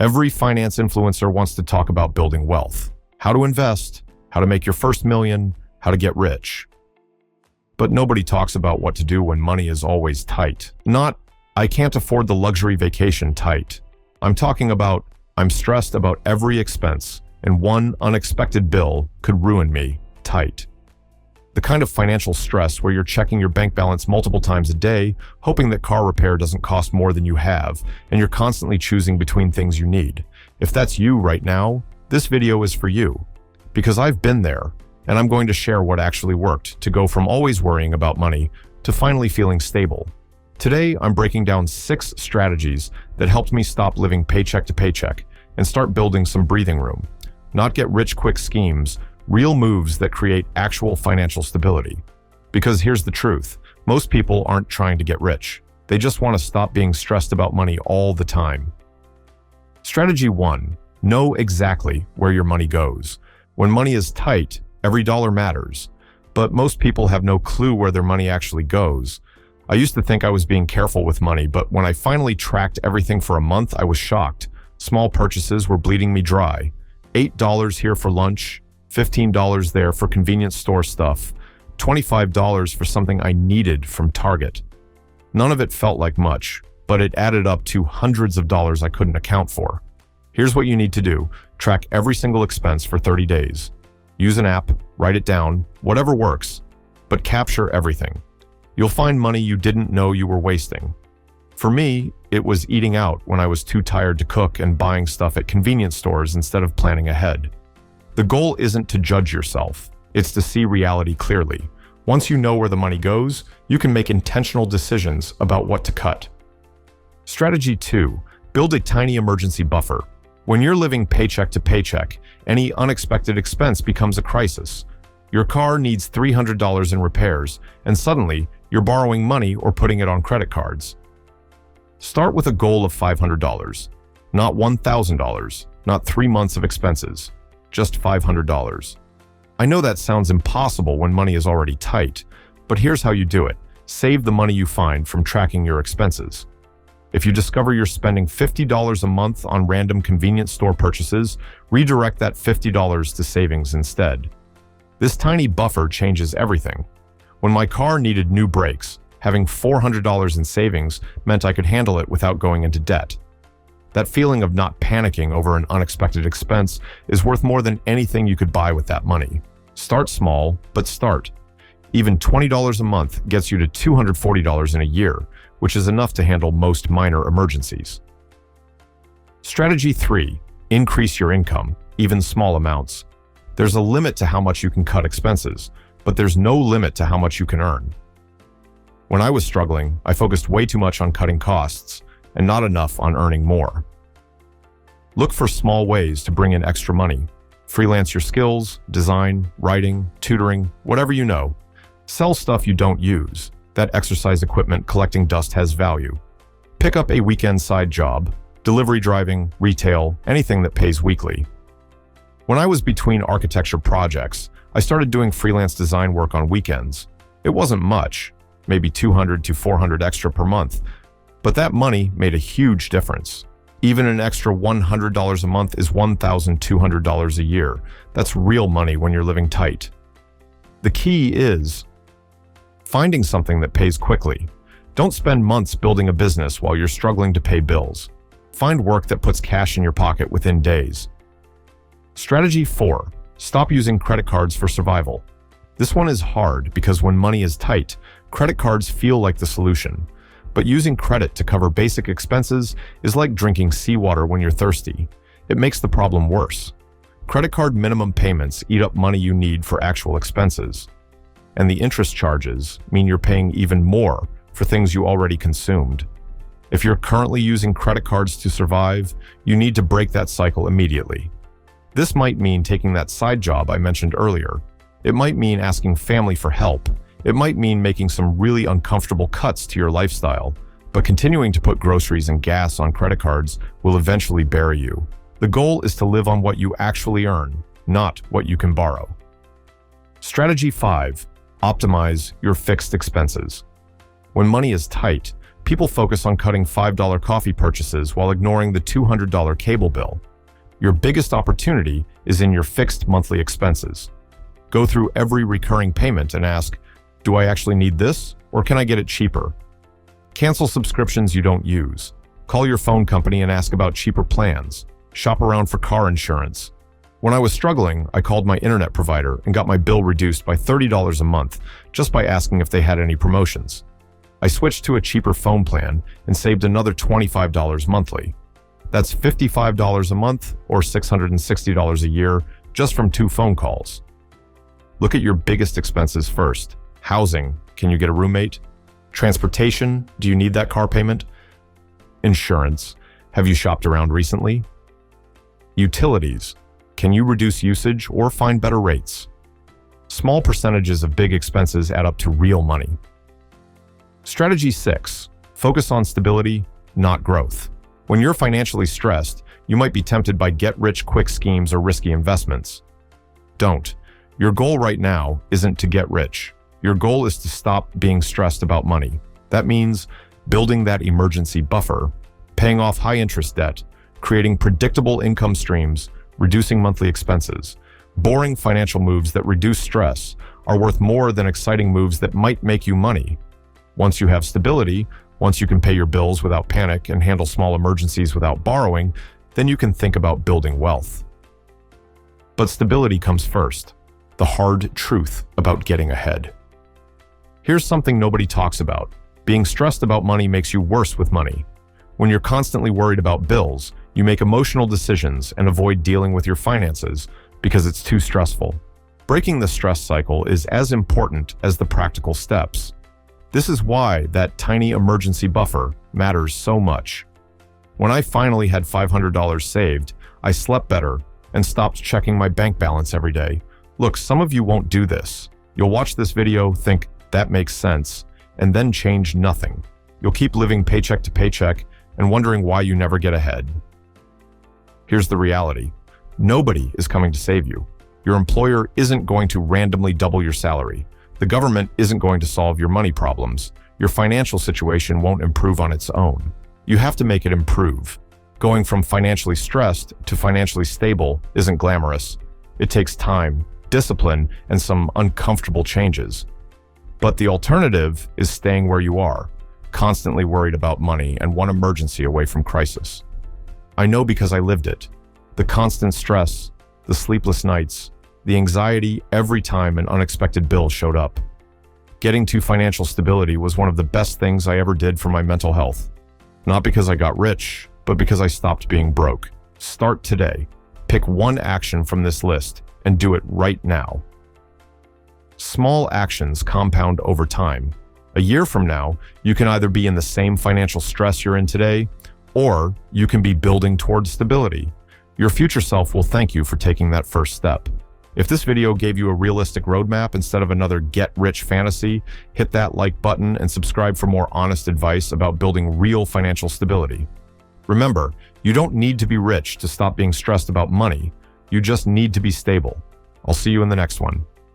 Every finance influencer wants to talk about building wealth, how to invest, how to make your first million, how to get rich. But nobody talks about what to do when money is always tight. Not, I can't afford the luxury vacation tight. I'm talking about, I'm stressed about every expense, and one unexpected bill could ruin me tight. The kind of financial stress where you're checking your bank balance multiple times a day, hoping that car repair doesn't cost more than you have, and you're constantly choosing between things you need. If that's you right now, this video is for you. Because I've been there, and I'm going to share what actually worked to go from always worrying about money to finally feeling stable. Today, I'm breaking down 6 strategies that helped me stop living paycheck to paycheck and start building some breathing room. Not get rich quick schemes, real moves that create actual financial stability. Because here's the truth, most people aren't trying to get rich. They just want to stop being stressed about money all the time. Strategy 1, know exactly where your money goes. When money is tight, every dollar matters. But most people have no clue where their money actually goes. I used to think I was being careful with money, but when I finally tracked everything for a month, I was shocked. Small purchases were bleeding me dry. $8 here for lunch, $15 there for convenience store stuff, $25 for something I needed from Target. None of it felt like much, but it added up to hundreds of dollars I couldn't account for. Here's what you need to do. Track every single expense for 30 days. Use an app, write it down, whatever works, but capture everything. You'll find money you didn't know you were wasting. For me, it was eating out when I was too tired to cook and buying stuff at convenience stores instead of planning ahead. The goal isn't to judge yourself, it's to see reality clearly. Once you know where the money goes, you can make intentional decisions about what to cut. Strategy 2, build a tiny emergency buffer. When you're living paycheck to paycheck, any unexpected expense becomes a crisis. Your car needs $300 in repairs, and suddenly you're borrowing money or putting it on credit cards. Start with a goal of $500, not $1,000, not 3 months of expenses, just $500. I know that sounds impossible when money is already tight, but here's how you do it. Save the money you find from tracking your expenses. If you discover you're spending $50 a month on random convenience store purchases, redirect that $50 to savings instead. This tiny buffer changes everything. When my car needed new brakes, having $400 in savings meant I could handle it without going into debt. That feeling of not panicking over an unexpected expense is worth more than anything you could buy with that money. Start small, but start. Even $20 a month gets you to $240 in a year, which is enough to handle most minor emergencies. Strategy 3, increase your income, even small amounts. There's a limit to how much you can cut expenses, but there's no limit to how much you can earn. When I was struggling, I focused way too much on cutting costs and not enough on earning more. Look for small ways to bring in extra money. Freelance your skills, design, writing, tutoring, whatever you know. Sell stuff you don't use. That exercise equipment collecting dust has value. Pick up a weekend side job, delivery driving, retail, anything that pays weekly. When I was between architecture projects, I started doing freelance design work on weekends. It wasn't much, maybe $200 to $400 extra per month, but that money made a huge difference. Even an extra $100 a month is $1,200 a year. That's real money when you're living tight. The key is finding something that pays quickly. Don't spend months building a business while you're struggling to pay bills. Find work that puts cash in your pocket within days. Strategy 4, stop using credit cards for survival. This one is hard because when money is tight, credit cards feel like the solution. But using credit to cover basic expenses is like drinking seawater when you're thirsty. It makes the problem worse. Credit card minimum payments eat up money you need for actual expenses. And the interest charges mean you're paying even more for things you already consumed. If you're currently using credit cards to survive, you need to break that cycle immediately. This might mean taking that side job I mentioned earlier. It might mean asking family for help. It might mean making some really uncomfortable cuts to your lifestyle, but continuing to put groceries and gas on credit cards will eventually bury you. The goal is to live on what you actually earn, not what you can borrow. Strategy 5, optimize your fixed expenses. When money is tight, People focus on cutting $5 coffee purchases while ignoring the $200 cable bill. Your biggest opportunity is in your fixed monthly expenses. Go through every recurring payment and ask, do I actually need this, or can I get it cheaper? Cancel subscriptions you don't use. Call your phone company and ask about cheaper plans. Shop around for car insurance. When I was struggling, I called my internet provider and got my bill reduced by $30 a month just by asking if they had any promotions. I switched to a cheaper phone plan and saved another $25 monthly. That's $55 a month or $660 a year just from 2 phone calls. Look at your biggest expenses first. Housing, can you get a roommate? Transportation, do you need that car payment? Insurance, have you shopped around recently? Utilities, can you reduce usage or find better rates? Small percentages of big expenses add up to real money. Strategy 6, focus on stability, not growth. When you're financially stressed, you might be tempted by get-rich-quick schemes or risky investments. Don't. Your goal right now isn't to get rich. Your goal is to stop being stressed about money. That means building that emergency buffer, paying off high-interest debt, creating predictable income streams, reducing monthly expenses. Boring financial moves that reduce stress are worth more than exciting moves that might make you money. Once you have stability, once you can pay your bills without panic and handle small emergencies without borrowing, then you can think about building wealth. But stability comes first, the hard truth about getting ahead. Here's something nobody talks about. Being stressed about money makes you worse with money. When you're constantly worried about bills, you make emotional decisions and avoid dealing with your finances because it's too stressful. Breaking the stress cycle is as important as the practical steps. This is why that tiny emergency buffer matters so much. When I finally had $500 saved, I slept better and stopped checking my bank balance every day. Look, some of you won't do this. You'll watch this video, think, that makes sense, and then change nothing. You'll keep living paycheck to paycheck and wondering why you never get ahead. Here's the reality. Nobody is coming to save you. Your employer isn't going to randomly double your salary. The government isn't going to solve your money problems. Your financial situation won't improve on its own. You have to make it improve. Going from financially stressed to financially stable isn't glamorous. It takes time, discipline, and some uncomfortable changes. But the alternative is staying where you are, constantly worried about money and one emergency away from crisis. I know because I lived it. The constant stress, the sleepless nights, the anxiety every time an unexpected bill showed up. Getting to financial stability was one of the best things I ever did for my mental health. Not because I got rich, but because I stopped being broke. Start today. Pick one action from this list and do it right now. Small actions compound over time. A year from now, you can either be in the same financial stress you're in today, or you can be building towards stability. Your future self will thank you for taking that first step. If this video gave you a realistic roadmap instead of another get-rich fantasy, hit that like button and subscribe for more honest advice about building real financial stability. Remember, you don't need to be rich to stop being stressed about money. You just need to be stable. I'll see you in the next one.